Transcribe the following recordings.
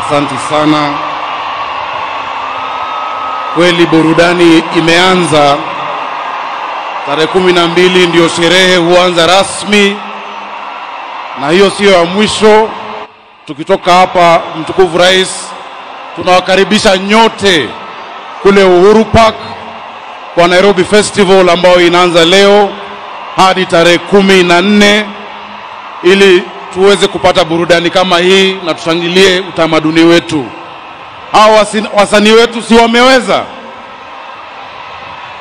Asante sana. Kweli burudani imeanza. Tarehe 12 ndio sherehe huanza rasmi. Na hiyo sio ya mwisho. Tukitoka hapa, mtukufu rais, tunawakaribisha nyote kule Uhuru Park kwa Nairobi Festival ambayo inaanza leo hadi tarehe 14 ili tuweze kupata burudani kama hii na tushangilie utamaduni wetu. Hawa wasanii wetu si wameweza?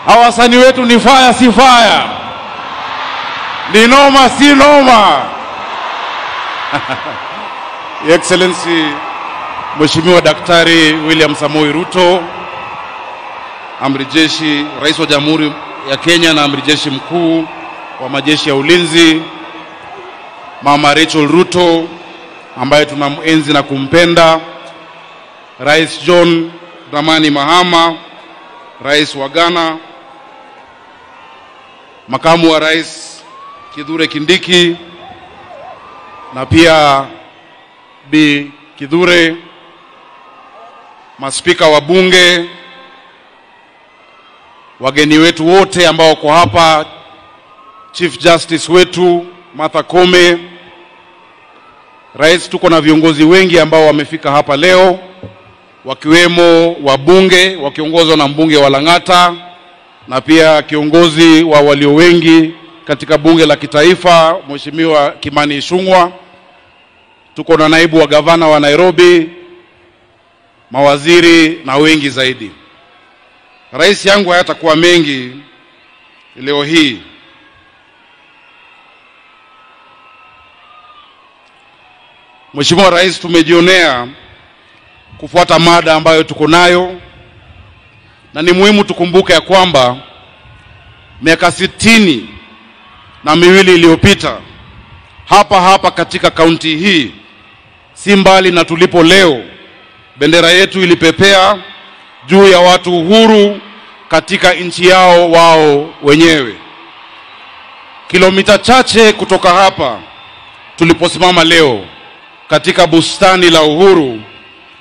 Hawa wasanii wetu ni fire si fire? Ni noma si noma? Excellency Mheshimiwa Daktari William Samoei Ruto, Amiri Jeshi, Rais wa Jamhuri ya Kenya na Amiri Jeshi Mkuu wa Majeshi ya Ulinzi, Mama Rachel Ruto ambaye tunamuenzi na kumpenda, Rais John Dramani Mahama, Rais wa Ghana, Makamu wa Rais Kithure Kindiki na pia Bi Kithure, maspika wa bunge, wageni wetu wote ambao wako hapa, Chief Justice wetu Martha Koome. Rais, tuko na viongozi wengi ambao wamefika hapa leo, wakiwemo wabunge wakiongozwa na mbunge wa Lang'ata na pia kiongozi wa walio wengi katika bunge la kitaifa Mheshimiwa Kimani Ichung'wah. Tuko na naibu wa gavana wa Nairobi, mawaziri na wengi zaidi. Rais, yangu hayatakuwa mengi leo hii. Mheshimiwa Rais, tumejionea kufuata mada ambayo tuko nayo, na ni muhimu tukumbuke ya kwamba miaka 62 iliyopita hapa katika kaunti hii, si mbali na tulipo leo, bendera yetu ilipepea juu ya watu uhuru katika nchi yao wao wenyewe. Kilomita chache kutoka hapa tuliposimama leo katika bustani la Uhuru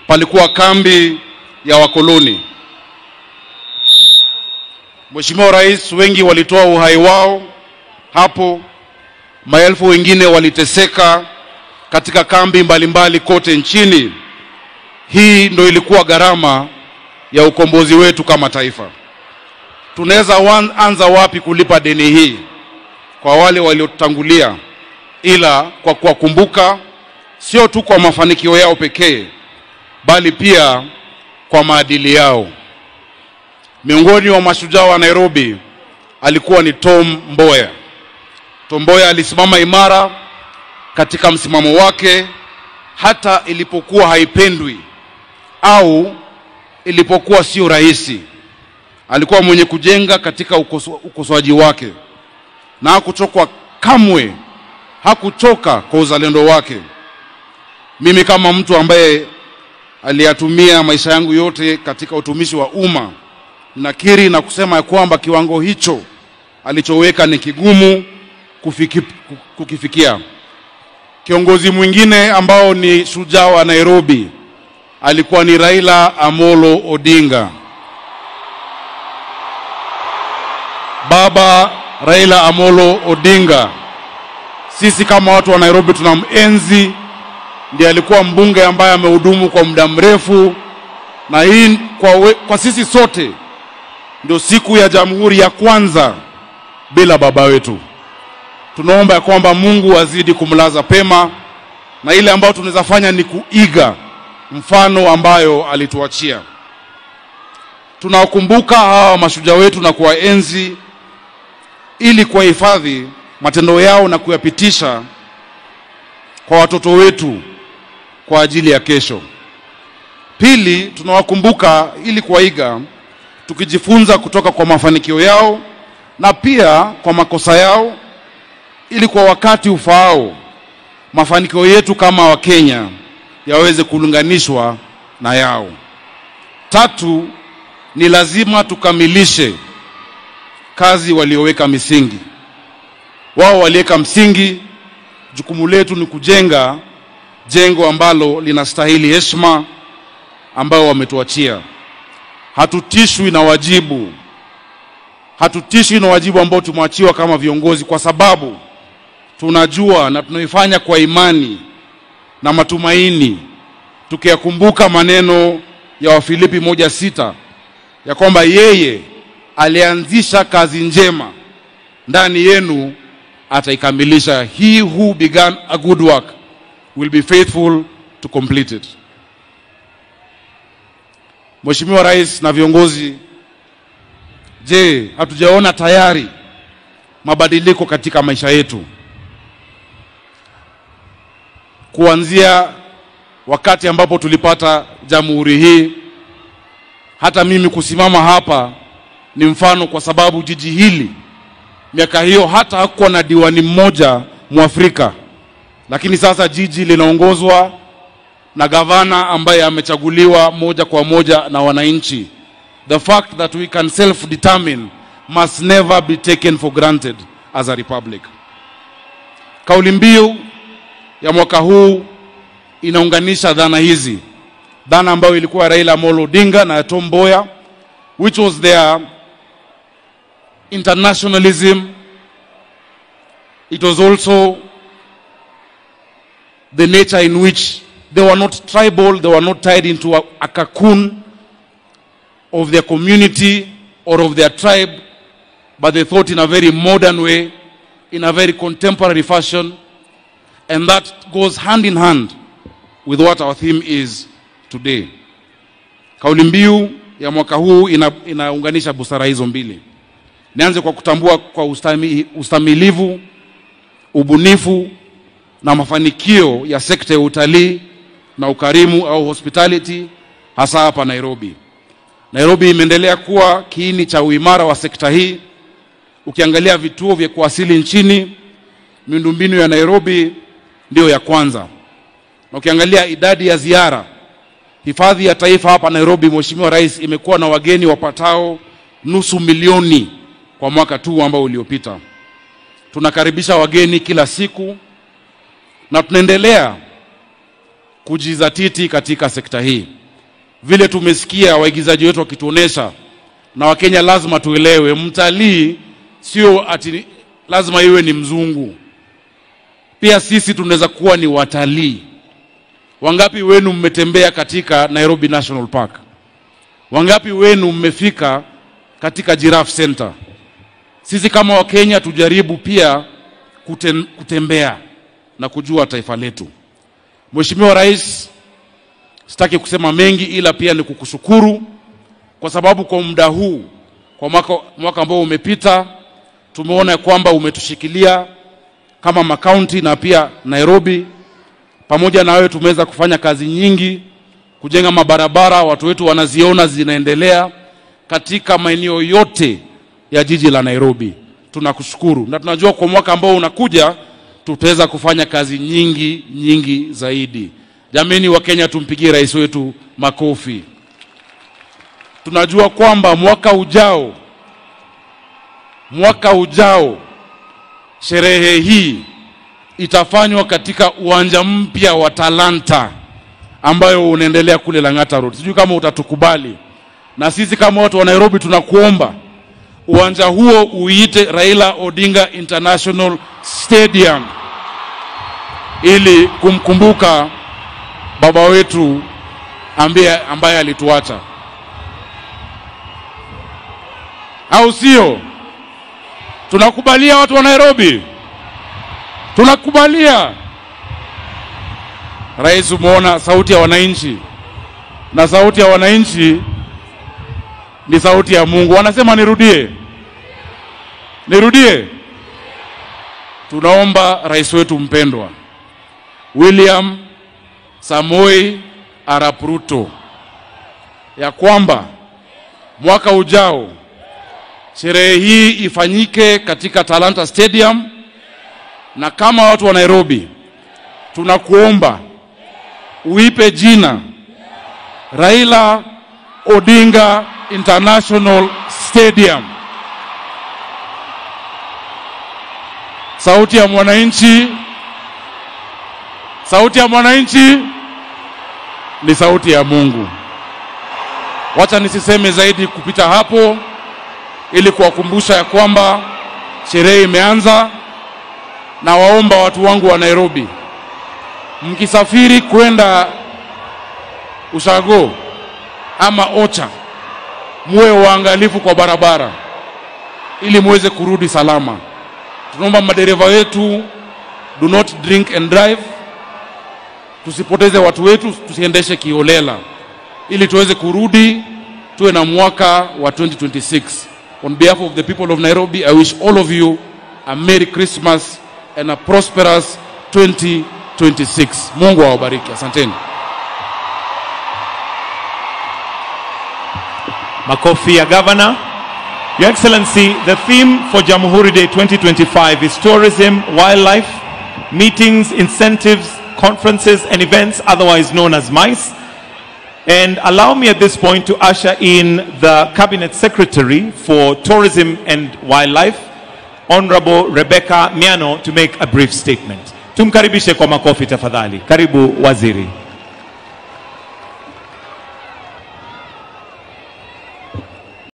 palikuwa kambi ya wakoloni. Mheshimiwa Rais, wengi walitoa uhai wao hapo, maelfu wengine waliteseka katika kambi mbalimbali kote nchini. Hii ndio ilikuwa gharama ya ukombozi wetu kama taifa. Tunaweza anza wapi kulipa deni hii kwa wale waliotangulia, ila kwa kuwakumbuka sio tu kwa mafanikio yao pekee, bali pia kwa maadili yao. Miongoni wa mashujaa wa Nairobi alikuwa ni Tom Mboya. Tom Mboya alisimama imara katika msimamo wake hata ilipokuwa haipendwi au ilipokuwa sio rahisi. Alikuwa mwenye kujenga katika ukosoaji wake na hakuchoka kamwe, hakuchoka kwa uzalendo wake. Mimi kama mtu ambaye aliyatumia maisha yangu yote katika utumishi wa umma, nakiri na kusema ya kwamba kiwango hicho alichoweka ni kigumu kukifikia. Kiongozi mwingine ambao ni shujaa wa Nairobi alikuwa ni Raila Amolo Odinga. Baba Raila Amolo Odinga, sisi kama watu wa Nairobi tunamenzi. Ndiye alikuwa mbunge ambaye amehudumu kwa muda mrefu, na hii kwa sisi sote ndio siku ya jamhuri ya kwanza bila baba wetu. Tunaomba ya kwamba Mungu azidi kumlaza pema, na ile ambayo tunaweza fanya ni kuiga mfano ambayo alituachia. Tunawakumbuka hawa mashujaa wetu na kuwaenzi ili kuhifadhi matendo yao na kuyapitisha kwa watoto wetu kwa ajili ya kesho. Pili, tunawakumbuka ili kuwaiga, tukijifunza kutoka kwa mafanikio yao na pia kwa makosa yao, ili kwa wakati ufaao mafanikio yetu kama Wakenya yaweze kulinganishwa na yao. Tatu, ni lazima tukamilishe kazi walioweka misingi. Wao waliweka msingi, jukumu letu ni kujenga jengo ambalo linastahili heshima ambao wametuachia. Hatutishwi na wajibu. Hatutishwi na wajibu ambao tumeachiwa kama viongozi, kwa sababu tunajua na tunaifanya kwa imani na matumaini, tukiyakumbuka maneno ya Wafilipi 1:6 ya kwamba yeye alianzisha kazi njema ndani yenu ataikamilisha. He who began a good work will be faithful to complete it. Mheshimiwa Rais na viongozi, je, hatujaona tayari mabadiliko katika maisha yetu? Kuanzia wakati ambapo tulipata jamhuri hii, hata mimi kusimama hapa ni mfano, kwa sababu jiji hili miaka hiyo hata hakuwa na diwani mmoja Mwafrika, lakini sasa jiji linaongozwa na gavana ambaye amechaguliwa moja kwa moja na wananchi. The fact that we can self-determine must never be taken for granted as a republic. Kauli mbiu ya mwaka huu inaunganisha dhana hizi. Dhana ambayo ilikuwa Raila Amolo Odinga na Tom Mboya, which was their internationalism. It was also the nature in which they were not tribal, they were not tied into a cocoon of their community or of their tribe, but they thought in a very modern way, in a very contemporary fashion, and that goes hand in hand with what our theme is today. Kauli mbiu ya mwaka huu inaunganisha busara hizo mbili. Nianze kwa kutambua kwa ustamilivu, ubunifu na mafanikio ya sekta ya utalii na ukarimu au hospitality, hasa hapa Nairobi. Nairobi imeendelea kuwa kiini cha uimara wa sekta hii. Ukiangalia vituo vya kuwasili nchini, miundombinu ya Nairobi ndio ya kwanza. Na ukiangalia idadi ya ziara, hifadhi ya taifa hapa Nairobi, Mheshimiwa Rais, imekuwa na wageni wapatao 500,000 kwa mwaka tu ambao uliopita. Tunakaribisha wageni kila siku na tunaendelea kujizatiti katika sekta hii. Vile tumesikia waigizaji wetu wakituonesha, na Wakenya lazima tuelewe, mtalii sio ati lazima iwe ni mzungu. Pia sisi tunaweza kuwa ni watalii. Wangapi wenu mmetembea katika Nairobi National Park? Wangapi wenu mmefika katika Giraffe Center? Sisi kama Wakenya tujaribu pia kutembea na kujua taifa letu. Mheshimiwa Rais, sitaki kusema mengi, ila pia ni kukushukuru kwa sababu kwa muda huu, kwa mwaka ambao umepita, tumeona kwamba umetushikilia kama makaunti na pia Nairobi. Pamoja na wewe tumeweza kufanya kazi nyingi, kujenga mabarabara, watu wetu wanaziona zinaendelea katika maeneo yote ya jiji la Nairobi. Tunakushukuru na tunajua kwa mwaka ambao unakuja tutaweza kufanya kazi nyingi zaidi. Jameni wa Kenya, tumpigie rais wetu makofi. Tunajua kwamba mwaka ujao sherehe hii itafanywa katika uwanja mpya wa Talanta ambayo unaendelea kule Lang'ata Road. Sijui kama utatukubali. Na sisi kama watu wa Nairobi tunakuomba uwanja huo uite Raila Odinga International Stadium ili kumkumbuka baba wetu ambaye alituacha. Au sio? Tunakubalia watu wa Nairobi? Tunakubalia. Rais, umeona sauti ya wananchi, na sauti ya wananchi ni sauti ya Mungu. Wanasema nirudie. Tunaomba rais wetu mpendwa William Samoei Arap Ruto ya kwamba mwaka ujao sherehe hii ifanyike katika Talanta Stadium, na kama watu wa Nairobi tunakuomba uipe jina Raila Odinga International Stadium. Sauti ya mwananchi ni sauti ya Mungu. Wacha nisiseme zaidi kupita hapo, ili kuwakumbusha ya kwamba sherehe imeanza. Na waomba watu wangu wa Nairobi, mkisafiri kwenda Ushago ama Ocha, muwe waangalifu kwa barabara ili muweze kurudi salama. Tunaomba madereva wetu, do not drink and drive. Tusipoteze watu wetu, tusiendeshe kiholela, ili tuweze kurudi tuwe na mwaka wa 2026. On behalf of the people of Nairobi, I wish all of you a Merry Christmas and a prosperous 2026. Mungu awabariki. Asanteni. Makofi ya Governor. Your Excellency, the theme for Jamhuri Day 2025 is tourism, wildlife, meetings, incentives, conferences and events, otherwise known as MICE. And allow me at this point to usher in the Cabinet Secretary for Tourism and Wildlife, Honorable Rebecca Miano, to make a brief statement. Tumkaribishe kwa makofi tafadhali. Karibu Waziri.